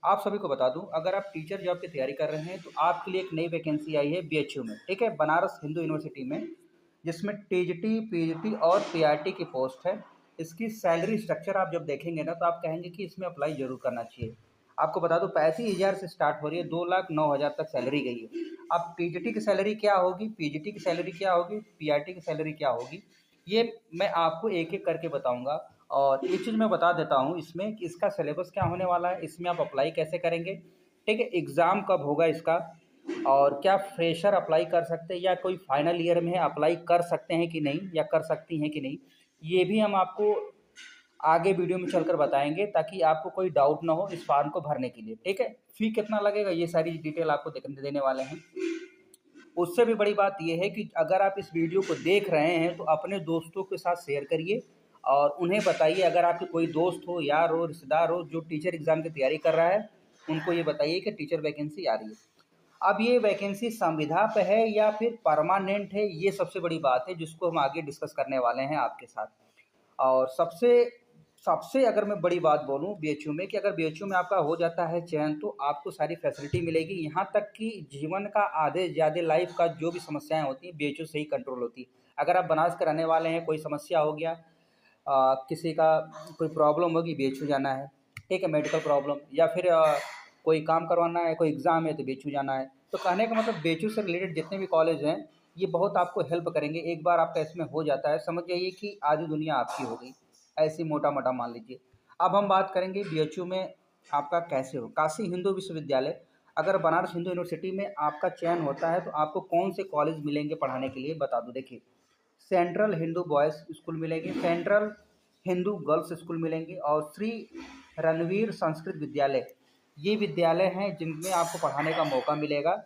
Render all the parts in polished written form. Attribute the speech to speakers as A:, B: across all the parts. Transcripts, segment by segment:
A: आप सभी को बता दूं, अगर आप टीचर जॉब की तैयारी कर रहे हैं तो आपके लिए एक नई वैकेंसी आई है बीएचयू में, ठीक है, बनारस हिंदू यूनिवर्सिटी में, जिसमें टीजीटी, पीजीटी और पीआरटी की पोस्ट है। इसकी सैलरी स्ट्रक्चर आप जब देखेंगे ना तो आप कहेंगे कि इसमें अप्लाई जरूर करना चाहिए। आपको बता दूं 35,000 से स्टार्ट हो रही है, 2,09,000 तक सैलरी गई है। अब टीजीटी की सैलरी क्या होगी, पीजीटी की सैलरी क्या होगी, पीआरटी की सैलरी क्या होगी, ये मैं आपको एक एक करके बताऊंगा। और एक चीज़ मैं बता देता हूँ इसमें कि इसका सिलेबस क्या होने वाला है, इसमें आप अप्लाई कैसे करेंगे, ठीक है, एग्ज़ाम कब होगा इसका, और क्या फ्रेशर अप्लाई कर सकते हैं या कोई फाइनल ईयर में है अप्लाई कर सकते हैं कि नहीं, या कर सकती हैं कि नहीं, ये भी हम आपको आगे वीडियो में चलकर बताएंगे ताकि आपको कोई डाउट ना हो इस फॉर्म को भरने के लिए, ठीक है। फी कितना लगेगा ये सारी डिटेल आपको देने वाले हैं। उससे भी बड़ी बात यह है कि अगर आप इस वीडियो को देख रहे हैं तो अपने दोस्तों के साथ शेयर करिए और उन्हें बताइए, अगर आपके कोई दोस्त हो, यार हो, रिश्तेदार हो जो टीचर एग्ज़ाम की तैयारी कर रहा है, उनको ये बताइए कि टीचर वैकेंसी आ रही है। अब ये वैकेंसी संविदा पे है या फिर परमानेंट है, ये सबसे बड़ी बात है जिसको हम आगे डिस्कस करने वाले हैं आपके साथ। और सबसे सबसे अगर मैं बड़ी बात बोलूँ बीएचयू में, कि अगर बीएचयू में आपका हो जाता है चयन तो आपको सारी फैसिलिटी मिलेगी, यहाँ तक कि जीवन का आधे ज़्यादा लाइफ का जो भी समस्याएं होती हैं बीएचयू से ही कंट्रोल होती है। अगर आप बनारस के रहने वाले हैं, कोई समस्या हो गया, किसी का कोई प्रॉब्लम होगी, बीएचयू जाना है, ठीक है, मेडिकल प्रॉब्लम, या फिर कोई काम करवाना है, कोई एग्ज़ाम है तो बीएचयू जाना है। तो कहने का मतलब बीएचयू से रिलेटेड जितने भी कॉलेज हैं ये बहुत आपको हेल्प करेंगे। एक बार आपका इसमें हो जाता है समझ जाइए कि आधी दुनिया आपकी हो गई, ऐसी मोटा मोटा मान लीजिए। अब हम बात करेंगे बीएचयू में आपका कैसे हो। काशी हिंदू विश्वविद्यालय, अगर बनारस हिंदू यूनिवर्सिटी में आपका चयन होता है तो आपको कौन से कॉलेज मिलेंगे पढ़ाने के लिए बता दूं। देखिए, सेंट्रल हिंदू बॉयज़ स्कूल मिलेंगे, सेंट्रल हिंदू गर्ल्स स्कूल मिलेंगे, और श्री रणवीर संस्कृत विद्यालय, ये विद्यालय हैं जिनमें आपको पढ़ाने का मौका मिलेगा।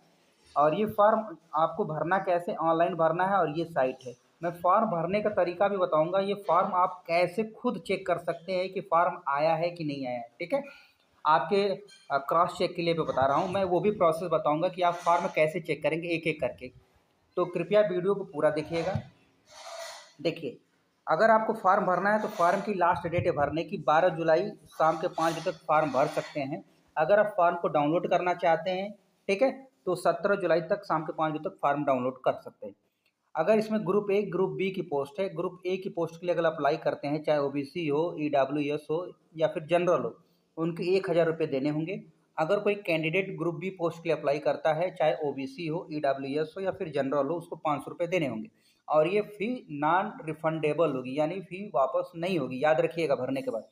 A: और ये फॉर्म आपको भरना कैसे, ऑनलाइन भरना है, और ये साइट है। मैं फॉर्म भरने का तरीका भी बताऊंगा, ये फॉर्म आप कैसे खुद चेक कर सकते हैं कि फॉर्म आया है कि नहीं आया है, ठीक है। आपके क्रॉस चेक के लिए मैं बता रहा हूँ, मैं वो भी प्रोसेस बताऊंगा कि आप फॉर्म कैसे चेक करेंगे एक एक करके। तो कृपया वीडियो को पूरा देखिएगा। देखिए, अगर आपको फॉर्म भरना है तो फॉर्म की लास्ट डेट है भरने की 12 जुलाई शाम के 5 बजे तक फॉर्म भर सकते हैं। अगर आप फॉर्म को डाउनलोड करना चाहते हैं, ठीक है, तो 17 जुलाई तक शाम के 5 बजे तक फॉर्म डाउनलोड कर सकते हैं। अगर इसमें ग्रुप ए ग्रुप बी की पोस्ट है, ग्रुप ए की पोस्ट के लिए अगर अप्लाई करते हैं, चाहे ओबीसी हो, ईडब्ल्यूएस हो या फिर जनरल हो, उनके 1,000 रुपये देने होंगे। अगर कोई कैंडिडेट ग्रुप बी पोस्ट के लिए अप्लाई करता है, चाहे ओबीसी हो, ईडब्ल्यूएस हो या फिर जनरल हो, उसको 500 रुपये देने होंगे। और ये फ़ी नॉन रिफंडेबल होगी, यानी फ़ी वापस नहीं होगी, याद रखिएगा भरने के बाद।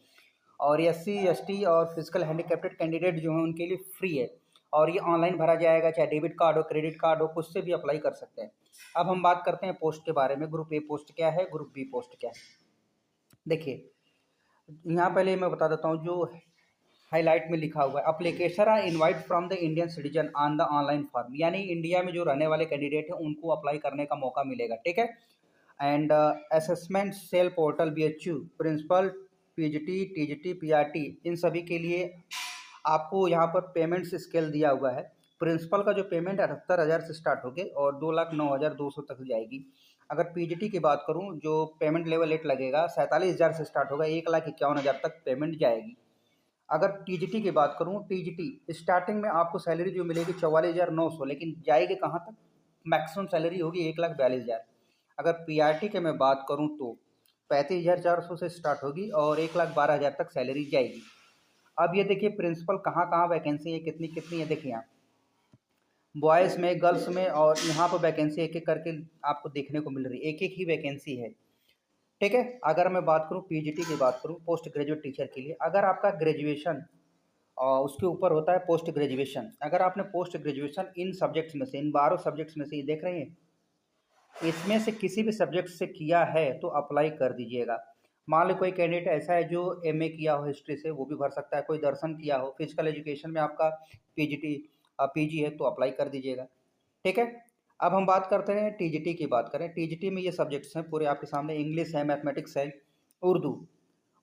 A: और एससी एसटी और फिजिकल हैंडीकैप्टेड कैंडिडेट जो हैं उनके लिए फ्री है। और ये ऑनलाइन भरा जाएगा, चाहे डेबिट कार्ड हो, क्रेडिट कार्ड हो, कुछ से भी अप्लाई कर सकते हैं। अब हम बात करते हैं पोस्ट के बारे में, ग्रुप ए पोस्ट क्या है, ग्रुप बी पोस्ट क्या है। देखिए, यहाँ पहले मैं बता देता हूँ जो हाईलाइट में लिखा हुआ है, application are invite from the Indian citizen on the online form, यानी इंडिया में जो रहने वाले कैंडिडेट हैं उनको अप्लाई करने का मौका मिलेगा, ठीक है। And assessment cell portal BHU principal PGT TGT PRT, इन सभी के लिए आपको यहाँ पर पेमेंट स्केल दिया हुआ है। प्रिंसिपल का जो पेमेंट 78,000 से स्टार्ट होके और 2,09,200 तक जाएगी। अगर पीजीटी की बात करूँ, जो पेमेंट लेवल 8 लगेगा, 47,000 से स्टार्ट होगा, 1,51,000 तक पेमेंट जाएगी। अगर टीजीटी की बात करूँ, टीजीटी स्टार्टिंग में आपको सैलरी जो मिलेगी 44,900, लेकिन जाएगी कहाँ तक, मैक्सिमम सैलरी होगी 1,42,000। अगर पीआरटी के मैं बात करूँ तो 35,400 से स्टार्ट होगी और 1,12,000 तक सैलरी जाएगी। अब ये देखिए प्रिंसिपल कहाँ कहाँ वैकेंसी है, कितनी कितनी है, देखिए यहाँ बॉयज़ में, गर्ल्स में, और यहाँ पर वैकेंसी एक एक करके आपको देखने को मिल रही है, एक एक ही वैकेंसी है, ठीक है। अगर मैं बात करूँ पीजीटी की बात करूँ, पोस्ट ग्रेजुएट टीचर के लिए, अगर आपका ग्रेजुएशन और उसके ऊपर होता है पोस्ट ग्रेजुएशन, अगर आपने पोस्ट ग्रेजुएशन इन सब्जेक्ट्स में से, इन 12 सब्जेक्ट्स में से, ये देख रहे हैं, इसमें से किसी भी सब्जेक्ट से किया है तो अप्लाई कर दीजिएगा। मान लो कोई कैंडिडेट ऐसा है जो एमए किया हो हिस्ट्री से, वो भी भर सकता है, कोई दर्शन किया हो, फिजिकल एजुकेशन में आपका पीजीटी पीजी है तो अप्लाई कर दीजिएगा, ठीक है। अब हम बात करते हैं टीजीटी की, बात करें टीजीटी में ये सब्जेक्ट्स हैं पूरे आपके सामने, इंग्लिश है, मैथमेटिक्स है, उर्दू,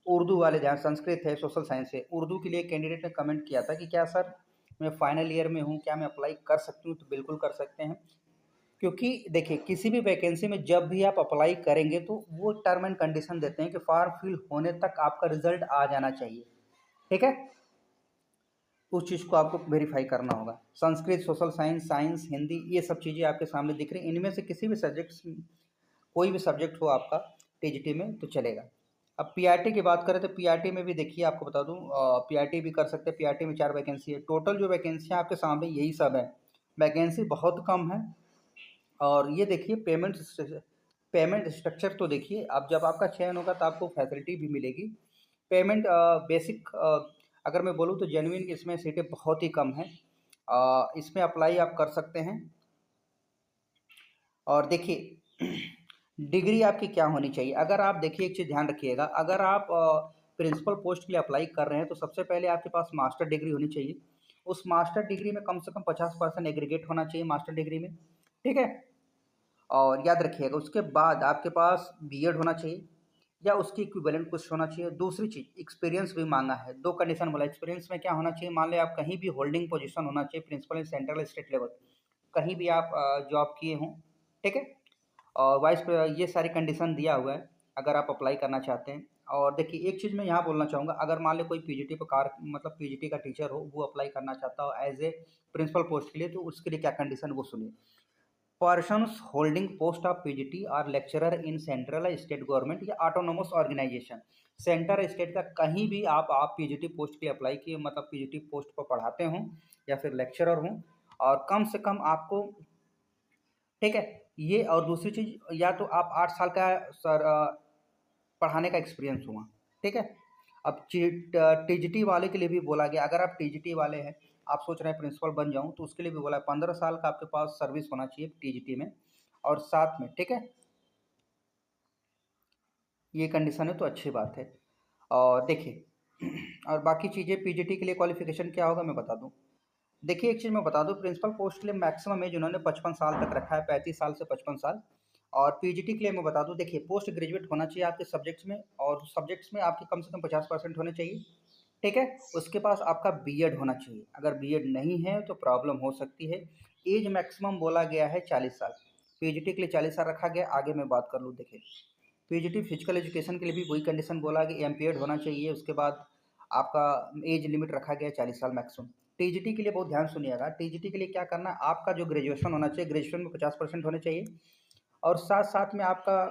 A: उर्दू वाले ध्यान, संस्कृत है, सोशल साइंस है। उर्दू के लिए कैंडिडेट ने कमेंट किया था कि क्या सर मैं फाइनल ईयर में हूँ, क्या मैं अप्लाई कर सकती हूँ, तो बिल्कुल कर सकते हैं। क्योंकि देखिए किसी भी वैकेंसी में जब भी आप अप्लाई करेंगे तो वो टर्म एंड कंडीशन देते हैं कि फॉर्म फिल होने तक आपका रिजल्ट आ जाना चाहिए, ठीक है। उस चीज़ को आपको वेरीफाई करना होगा। Sanskrit, social science, science, Hindi, ये सब चीज़ें आपके सामने दिख रही हैं। इनमें से किसी भी सब्जेक्ट्स, कोई भी सब्जेक्ट हो आपका टीजीटी में तो चलेगा। अब पीआरटी की बात करें तो पीआरटी में भी देखिए, आपको बता दूं, पीआरटी भी कर सकते हैं। पीआरटी में 4 वैकेंसी है टोटल। जो वैकेंसी आपके सामने यही सब है, वैकेंसी बहुत कम है। और ये देखिए पेमेंट स्ट्रक्चर तो देखिए, अब जब आपका चयन होगा तो आपको फैसिलिटी भी मिलेगी। पेमेंट बेसिक, अगर मैं बोलूँ तो जेन्युइन इसमें सीटें बहुत ही कम हैं। इसमें अप्लाई आप कर सकते हैं। और देखिए डिग्री आपकी क्या होनी चाहिए, अगर आप देखिए एक चीज़ ध्यान रखिएगा, अगर आप प्रिंसिपल पोस्ट के लिए अप्लाई कर रहे हैं तो सबसे पहले आपके पास मास्टर डिग्री होनी चाहिए। उस मास्टर डिग्री में कम से कम 50% एग्रीगेट होना चाहिए मास्टर डिग्री में, ठीक है। और याद रखिएगा उसके बाद आपके पास बीएड होना चाहिए या उसकी इक्विवेलेंट कुछ होना चाहिए। दूसरी चीज़ एक्सपीरियंस भी मांगा है, 2 कंडीशन बोला। एक्सपीरियंस में क्या होना चाहिए, मान लें आप कहीं भी होल्डिंग पोजीशन होना चाहिए, principal in central state level, कहीं भी आप जॉब किए हों, ठीक है। और वाइस ये सारी कंडीशन दिया हुआ है अगर आप अप्लाई करना चाहते हैं। और देखिए एक चीज़ मैं यहाँ बोलना चाहूँगा, अगर मान लें कोई पीजीटी पर मतलब पीजीटी का टीचर हो, वो अप्लाई करना चाहता हो एज ए प्रिंसिपल पोस्ट के लिए, तो उसके लिए क्या कंडीशन वो सुनिए। Persons holding post of PGT or lecturer in central state government या ऑटोनोमस ऑर्गेनाइजेशन। सेंटर स्टेट का कहीं भी आप पीजीटी पोस्ट के लिए अप्लाई किए, मतलब पीजीटी पोस्ट पर पढ़ाते हों या फिर लेक्चरर हों, और कम से कम आपको, ठीक है, ये। और दूसरी चीज़, या तो आप 8 साल का सर पढ़ाने का एक्सपीरियंस हुआ, ठीक है। अब टीजीटी वाले के लिए भी बोला गया, अगर आप टीजीटी वाले हैं, आप सोच रहे हैं प्रिंसिपल बन जाऊं, तो उसके लिए भी बोला 15 साल का आपके पास सर्विस होना चाहिए टीजीटी में, और साथ में, ठीक है, ये कंडीशन है तो अच्छी बात है। और देखिए और बाकी चीज़ें पीजीटी के लिए क्वालिफिकेशन क्या होगा मैं बता दूं। देखिए एक चीज़ मैं बता दूं, प्रिंसिपल पोस्ट के लिए मैक्सिमम एज उन्होंने 55 साल तक रखा है, 35 साल से 55 साल। और पीजीटी के लिए मैं बता दूं, देखिए पोस्ट ग्रेजुएट होना चाहिए आपके सब्जेक्ट्स में, और सब्जेक्ट्स में आपके कम से कम 50% होने चाहिए, ठीक है। उसके पास आपका बीएड होना चाहिए, अगर बीएड नहीं है तो प्रॉब्लम हो सकती है। एज मैक्सिमम बोला गया है 40 साल, पीजीटी के लिए 40 साल रखा गया। आगे मैं बात कर लूँ, देखिए पीजीटी फिजिकल एजुकेशन के लिए भी वही कंडीशन बोला कि एमपीएड होना चाहिए। उसके बाद आपका एज लिमिट रखा गया है 40 साल मैक्सिमम। टीजीटी के लिए बहुत ध्यान सुनिएगा, टीजीटी के लिए क्या करना है, आपका जो ग्रेजुएशन होना चाहिए, ग्रेजुएशन में 50% होने चाहिए, और साथ साथ में आपका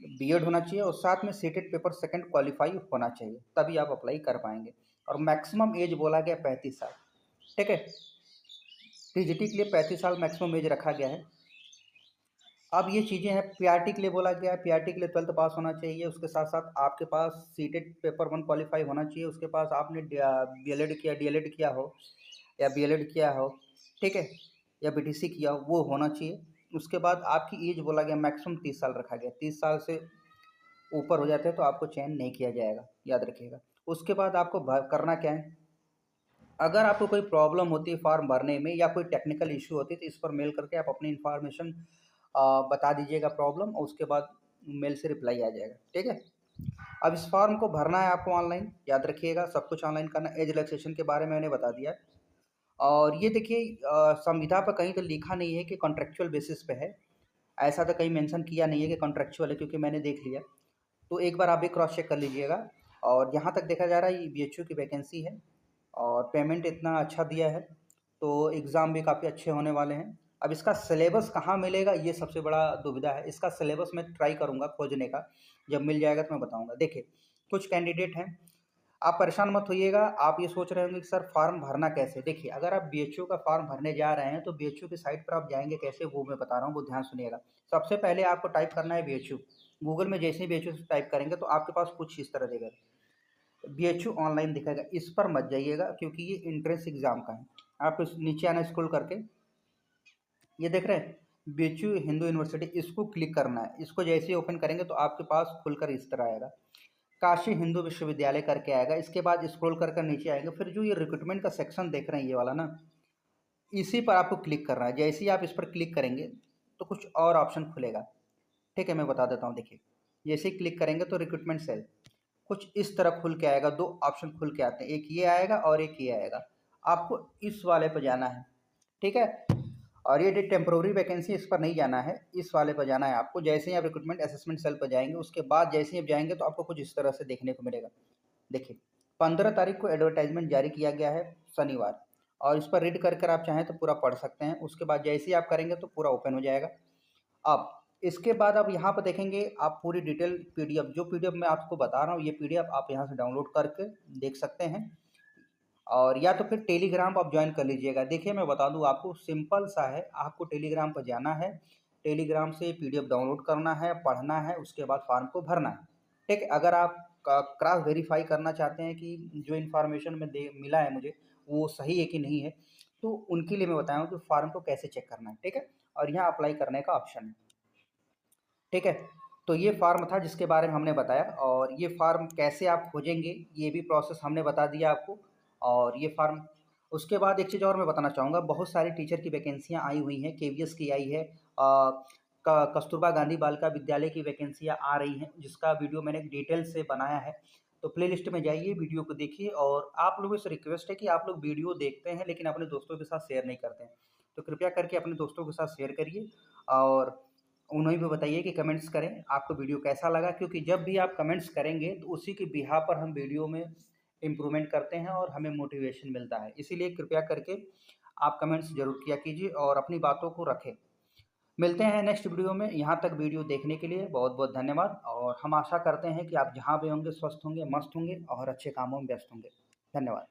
A: बीएड होना चाहिए, और साथ में सीटेड पेपर सेकंड क्वालिफाई होना चाहिए, तभी आप अप्लाई कर पाएंगे। और मैक्सिमम एज बोला गया 35 साल, ठीक है। टीजीटी के लिए 35 साल मैक्सिमम एज रखा गया है। अब ये चीज़ें हैं, पीआरटी के लिए बोला गया है, पीआरटी के लिए 12th पास होना चाहिए, उसके साथ साथ आपके पास सीटेड पेपर 1 क्वालिफाई होना चाहिए, उसके पास आपने बीएलएड किया, डीएलएड किया हो, या बीएलएड किया हो, ठीक है, या बीटीसी किया हो, वो होना चाहिए। उसके बाद आपकी एज बोला गया मैक्सिमम 30 साल रखा गया, 30 साल से ऊपर हो जाते हैं तो आपको चयन नहीं किया जाएगा, याद रखिएगा। उसके बाद आपको करना क्या है, अगर आपको कोई प्रॉब्लम होती है फॉर्म भरने में या कोई टेक्निकल इशू होती है तो इस पर मेल करके आप अपनी इन्फॉर्मेशन बता दीजिएगा प्रॉब्लम, और उसके बाद मेल से रिप्लाई आ जाएगा, ठीक है। अब इस फॉर्म को भरना है आपको ऑनलाइन, याद रखिएगा सब कुछ ऑनलाइन करना। एज रिलैक्सेशन के बारे में मैंने बता दिया है। और ये देखिए संविदा पर कहीं तो लिखा नहीं है कि कॉन्ट्रेक्चुअल बेसिस पे है, ऐसा तो कहीं मेंशन किया नहीं है कि कॉन्ट्रेक्चुअल है, क्योंकि मैंने देख लिया। तो एक बार आप भी क्रॉस चेक कर लीजिएगा। और जहाँ तक देखा जा रहा है ये बीएचयू की वैकेंसी है, और पेमेंट इतना अच्छा दिया है, तो एग्ज़ाम भी काफ़ी अच्छे होने वाले हैं। अब इसका सिलेबस कहाँ मिलेगा ये सबसे बड़ा दुविधा है, इसका सिलेबस मैं ट्राई करूँगा खोजने का, जब मिल जाएगा तो मैं बताऊँगा। देखिए कुछ कैंडिडेट हैं, आप परेशान मत होइएगा। आप ये सोच रहे होंगे कि सर फॉर्म भरना कैसे। देखिए अगर आप बीएचयू का फॉर्म भरने जा रहे हैं तो बीएचयू की साइट पर आप जाएंगे कैसे, वो मैं बता रहा हूँ, वो ध्यान सुनिएगा। सबसे पहले आपको टाइप करना है बीएचयू, गूगल में जैसे ही बीएचयू टाइप करेंगे तो आपके पास कुछ इस तरह देगा, बीएचयू ऑनलाइन दिखाएगा। इस पर मत जाइएगा क्योंकि ये एंट्रेंस एग्जाम का है। आप इस नीचे आना स्क्रॉल करके, ये देख रहे हैं बीएचयू हिंदू यूनिवर्सिटी, इसको क्लिक करना है। इसको जैसे ही ओपन करेंगे तो आपके पास खुलकर इस तरह आएगा, काशी हिंदू विश्वविद्यालय करके आएगा। इसके बाद स्क्रॉल कर नीचे आएंगे, फिर जो ये रिक्रूटमेंट का सेक्शन देख रहे हैं ये वाला ना, इसी पर आपको क्लिक करना है। जैसे ही आप इस पर क्लिक करेंगे तो कुछ और ऑप्शन खुलेगा, ठीक है, मैं बता देता हूँ। देखिए जैसे ही क्लिक करेंगे तो रिक्रूटमेंट सेल कुछ इस तरह खुल के आएगा, 2 ऑप्शन खुल के आते हैं, एक ये आएगा और एक ये आएगा। आपको इस वाले पर जाना है, ठीक है। और ये टेम्प्रोरी वैकेंसी, इस पर नहीं जाना है, इस वाले पर जाना है आपको। जैसे ही आप रिक्रूटमेंट असेसमेंट सेल पर जाएंगे, उसके बाद जैसे ही आप जाएंगे तो आपको कुछ इस तरह से देखने को मिलेगा। देखिए 15 तारीख को एडवर्टाइजमेंट जारी किया गया है शनिवार, और इस पर रीड कर कर आप चाहें तो पूरा पढ़ सकते हैं। उसके बाद जैसे ही आप करेंगे तो पूरा ओपन हो जाएगा। अब इसके बाद अब यहाँ पर देखेंगे आप पूरी डिटेल पीडीएफ, जो पीडीएफ मैं आपको बता रहा हूँ ये पीडीएफ आप यहाँ से डाउनलोड करके देख सकते हैं, और या तो फिर टेलीग्राम आप ज्वाइन कर लीजिएगा। देखिए मैं बता दूँ आपको, सिंपल सा है, आपको टेलीग्राम पर जाना है, टेलीग्राम से पीडीएफ डाउनलोड करना है, पढ़ना है, उसके बाद फॉर्म को भरना है। ठीक है, अगर आप क्रॉस वेरीफाई करना चाहते हैं कि जो इन्फॉर्मेशन में दे मिला है मुझे वो सही है कि नहीं है, तो उनके लिए मैं बताया हूँ कि फॉर्म को कैसे चेक करना है। ठीक है, और यहाँ अप्लाई करने का ऑप्शन है। ठीक है, तो ये फार्म था जिसके बारे में हमने बताया, और ये फार्म कैसे आप खोजेंगे ये भी प्रोसेस हमने बता दिया आपको। और ये फार्म, उसके बाद एक चीज़ और मैं बताना चाहूँगा, बहुत सारी टीचर की वैकेंसियाँ आई हुई हैं, केवीएस की आई है, कस्तूरबा गांधी बालिका विद्यालय की वैकेंसियाँ आ रही हैं, जिसका वीडियो मैंने डिटेल से बनाया है। तो प्लेलिस्ट में जाइए, वीडियो को देखिए, और आप लोगों से रिक्वेस्ट है कि आप लोग वीडियो देखते हैं लेकिन अपने दोस्तों के साथ शेयर नहीं करते हैं, तो कृपया करके अपने दोस्तों के साथ शेयर करिए, और उन्हें भी बताइए कि कमेंट्स करें आपको वीडियो कैसा लगा, क्योंकि जब भी आप कमेंट्स करेंगे तो उसी के बिहाफ पर हम वीडियो में इम्प्रूवमेंट करते हैं और हमें मोटिवेशन मिलता है। इसीलिए कृपया करके आप कमेंट्स ज़रूर किया कीजिए और अपनी बातों को रखें। मिलते हैं नेक्स्ट वीडियो में। यहाँ तक वीडियो देखने के लिए बहुत बहुत धन्यवाद, और हम आशा करते हैं कि आप जहाँ भी होंगे स्वस्थ होंगे, मस्त होंगे और अच्छे कामों में व्यस्त होंगे। धन्यवाद।